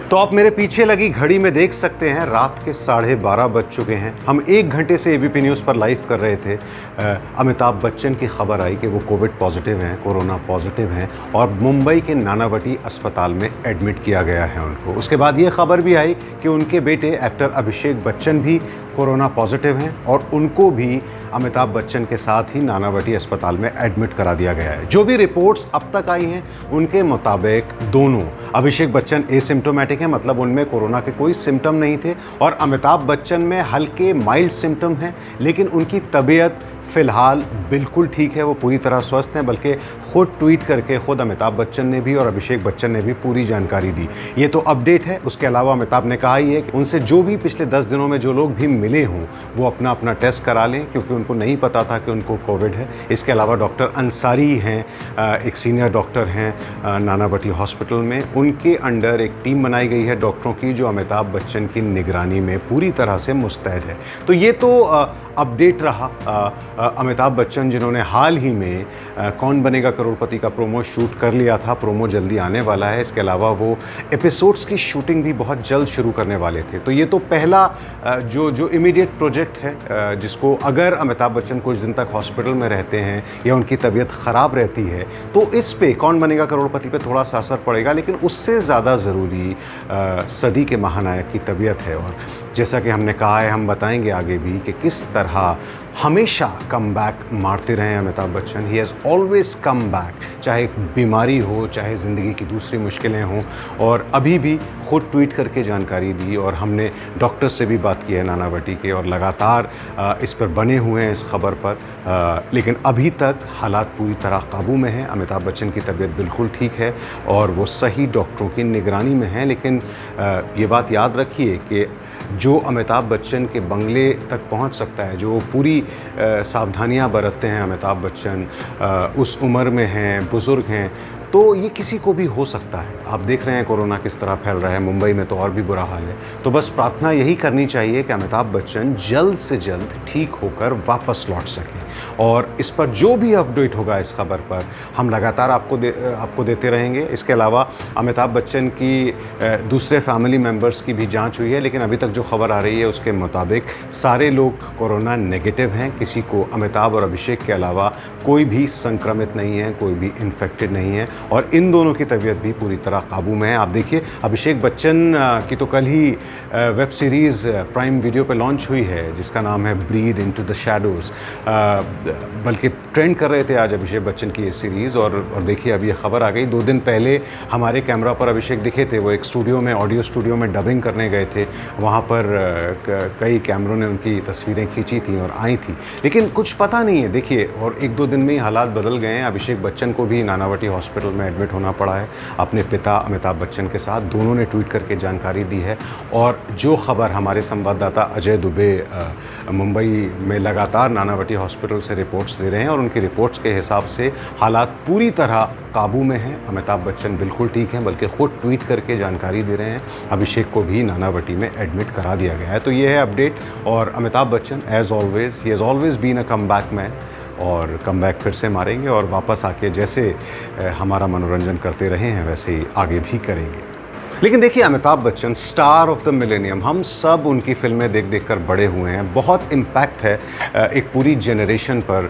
तो आप मेरे पीछे लगी घड़ी में देख सकते हैं रात के 12:30 बज चुके हैं। हम 1 घंटे से एबीपी न्यूज़ पर लाइव कर रहे थे। अमिताभ बच्चन की खबर आई कि वो कोविड पॉजिटिव हैं, कोरोना पॉजिटिव हैं और मुंबई के नानावटी अस्पताल में एडमिट किया गया है उनको। उसके बाद ये खबर भी आई कि उनके बेटे एक्टर अभिषेक बच्चन भी कोरोना पॉजिटिव हैं और उनको भी अमिताभ बच्चन के साथ ही नानावटी अस्पताल में एडमिट करा दिया गया है। जो भी रिपोर्ट्स अब तक आई हैं उनके मुताबिक दोनों अभिषेक बच्चन एसिम्प्टोमेटिक हैं, मतलब उनमें कोरोना के कोई सिम्टम नहीं थे, और अमिताभ बच्चन में हल्के माइल्ड सिम्टम हैं, लेकिन उनकी तबीयत फ़िलहाल बिल्कुल ठीक है, वो पूरी तरह स्वस्थ हैं। बल्कि ख़ुद ट्वीट करके ख़ुद अमिताभ बच्चन ने भी और अभिषेक बच्चन ने भी पूरी जानकारी दी। ये तो अपडेट है। उसके अलावा अमिताभ ने कहा ही है कि उनसे जो भी पिछले 10 दिनों में जो लोग भी मिले हों वो अपना अपना टेस्ट करा लें, क्योंकि उनको नहीं पता था कि उनको कोविड है। इसके अलावा डॉक्टर अंसारी हैं, एक सीनियर डॉक्टर हैं नानावटी हॉस्पिटल में, उनके अंडर एक टीम बनाई गई है डॉक्टरों की जो अमिताभ बच्चन की निगरानी में पूरी तरह से मुस्तैद है। तो ये तो अपडेट रहा। अमिताभ बच्चन जिन्होंने हाल ही में कौन बनेगा करोड़पति का प्रोमो शूट कर लिया था, प्रोमो जल्दी आने वाला है। इसके अलावा वो एपिसोड्स की शूटिंग भी बहुत जल्द शुरू करने वाले थे। तो ये तो पहला जो इमीडिएट प्रोजेक्ट है जिसको अगर अमिताभ बच्चन कुछ दिन तक हॉस्पिटल में रहते हैं या उनकी तबीयत ख़राब रहती है तो इस पे कौन बनेगा करोड़पति पे थोड़ा सा असर पड़ेगा, लेकिन उससे ज़्यादा ज़रूरी सदी के महानायक की तबीयत है। और जैसा कि हमने कहा है, हम बताएंगे आगे भी कि किस तरह हमेशा कम बैक मारते रहे अमिताभ बच्चन। ही हैज़ ऑलवेज़ कम बैक, चाहे बीमारी हो, चाहे ज़िंदगी की दूसरी मुश्किलें हों, और अभी भी ख़ुद ट्वीट करके जानकारी दी। और हमने डॉक्टर से भी बात की है नानावटी के, और लगातार इस पर बने हुए हैं इस खबर पर। लेकिन अभी तक हालात पूरी तरह काबू में हैं। अमिताभ बच्चन की तबीयत बिल्कुल ठीक है और वो सही डॉक्टरों की निगरानी में हैं। लेकिन ये बात याद रखिए कि जो अमिताभ बच्चन के बंगले तक पहुंच सकता है, जो पूरी सावधानियां बरतते हैं अमिताभ बच्चन, उस उम्र में हैं, बुज़ुर्ग हैं, तो ये किसी को भी हो सकता है। आप देख रहे हैं कोरोना किस तरह फैल रहा है, मुंबई में तो और भी बुरा हाल है। तो बस प्रार्थना यही करनी चाहिए कि अमिताभ बच्चन जल्द से जल्द ठीक होकर वापस लौट सकें। और इस पर जो भी अपडेट होगा इस खबर पर हम लगातार आपको देते रहेंगे। इसके अलावा अमिताभ बच्चन की दूसरे फैमिली मेम्बर्स की भी जांच हुई है, लेकिन अभी तक जो खबर आ रही है उसके मुताबिक सारे लोग कोरोना नेगेटिव हैं। किसी को अमिताभ और अभिषेक के अलावा कोई भी संक्रमित नहीं है, कोई भी इन्फेक्टेड नहीं है, और इन दोनों की तबीयत भी पूरी तरह काबू में है। आप देखिए, अभिषेक बच्चन की तो कल ही वेब सीरीज़ प्राइम वीडियो पे लॉन्च हुई है जिसका नाम है ब्रीद इनटू द शैडोज़। बल्कि ट्रेंड कर रहे थे आज अभिषेक बच्चन की ये सीरीज़, और देखिए अब ये खबर आ गई। 2 दिन पहले हमारे कैमरा पर अभिषेक दिखे थे, वो एक स्टूडियो में, ऑडियो स्टूडियो में डबिंग करने गए थे। वहाँ पर कई कैमरों ने उनकी तस्वीरें खींची थी और आई थी, लेकिन कुछ पता नहीं है। देखिए, और 1-2 दिन में ही हालात बदल गए हैं। अभिषेक बच्चन को भी नानावटी हॉस्पिटल में एडमिट होना पड़ा है अपने पिता अमिताभ बच्चन के साथ। दोनों ने ट्वीट करके जानकारी दी है, और जो खबर हमारे संवाददाता अजय दुबे मुंबई में लगातार नानावटी हॉस्पिटल से रिपोर्ट्स दे रहे हैं, और उनकी रिपोर्ट्स के हिसाब से हालात पूरी तरह काबू में हैं। अमिताभ बच्चन बिल्कुल ठीक हैं, बल्कि ख़ुद ट्वीट करके जानकारी दे रहे हैं। अभिषेक को भी नानावटी में एडमिट करा दिया गया है। तो ये है अपडेट। और Amitabh Bachchan as always, he has always been a come back man, और कम बैक फिर से मारेंगे, और वापस आके जैसे हमारा मनोरंजन करते रहे हैं वैसे ही आगे भी करेंगे। लेकिन देखिए, Amitabh Bachchan star of the millennium, हम सब उनकी फिल्में देख देख कर बड़े हुए हैं। बहुत इम्पैक्ट है एक पूरी जनरेशन पर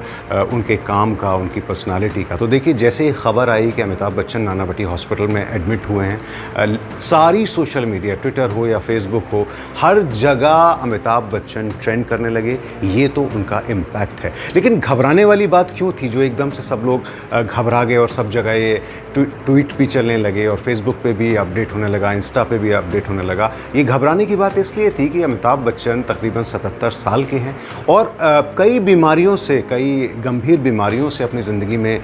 उनके काम का, उनकी पर्सनालिटी का। तो देखिए, जैसे ही खबर आई कि अमिताभ बच्चन नानावटी हॉस्पिटल में एडमिट हुए हैं, सारी सोशल मीडिया, ट्विटर हो या फेसबुक हो, हर जगह अमिताभ बच्चन ट्रेंड करने लगे। ये तो उनका इम्पैक्ट है। लेकिन घबराने वाली बात क्यों थी जो एकदम से सब लोग घबरा गए और सब जगह ये ट्वीट भी चलने लगे और फेसबुक पे भी अपडेट होने लगा, इंस्टा पे भी अपडेट होने लगा? ये घबराने की बात इसलिए थी कि अमिताभ बच्चन तकरीबन 77 साल के हैं और कई बीमारियों से, कई गंभीर बीमारियों से अपनी ज़िंदगी में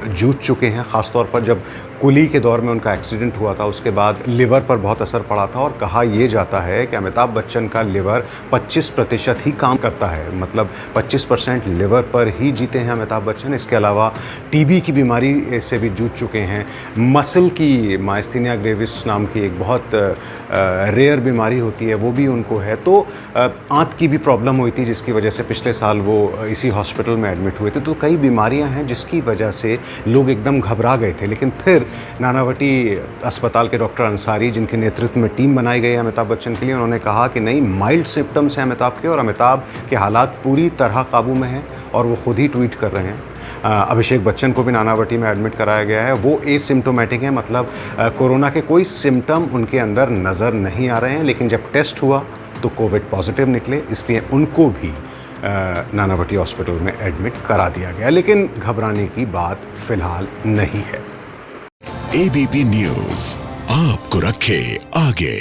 जूझ चुके हैं। ख़ासतौर पर जब कुली के दौर में उनका एक्सीडेंट हुआ था, उसके बाद लिवर पर बहुत असर पड़ा था, और कहा यह जाता है कि अमिताभ बच्चन का लिवर 25% ही काम करता है, मतलब 25% लिवर पर ही जीते हैं अमिताभ बच्चन। इसके अलावा टीबी की बीमारी से भी जूझ चुके हैं। मसल की, माइस्थीनिया ग्रेविस नाम की एक बहुत रेयर बीमारी होती है, वो भी उनको है। तो आंत की भी प्रॉब्लम हुई थी जिसकी वजह से पिछले साल वो इसी हॉस्पिटल में एडमिट हुए थे। तो कई बीमारियां हैं जिसकी वजह से लोग एकदम घबरा गए थे। लेकिन फिर नानावटी अस्पताल के डॉक्टर अंसारी, जिनके नेतृत्व में टीम बनाई गई है अमिताभ बच्चन के लिए, उन्होंने कहा कि नहीं, माइल्ड सिम्टम्स हैं अमिताभ के और अमिताभ के हालात पूरी तरह काबू में हैं और वो खुद ही ट्वीट कर रहे हैं। अभिषेक बच्चन को भी नानावटी में एडमिट कराया गया है। वो एसिम्प्टोमेटिक हैं, मतलब कोरोना के कोई सिम्टम उनके अंदर नज़र नहीं आ रहे हैं, लेकिन जब टेस्ट हुआ तो कोविड पॉजिटिव निकले, इसलिए उनको भी नानावटी हॉस्पिटल में एडमिट करा दिया गया, लेकिन घबराने की बात फिलहाल नहीं है। एबीपी न्यूज़ आपको रखे आगे।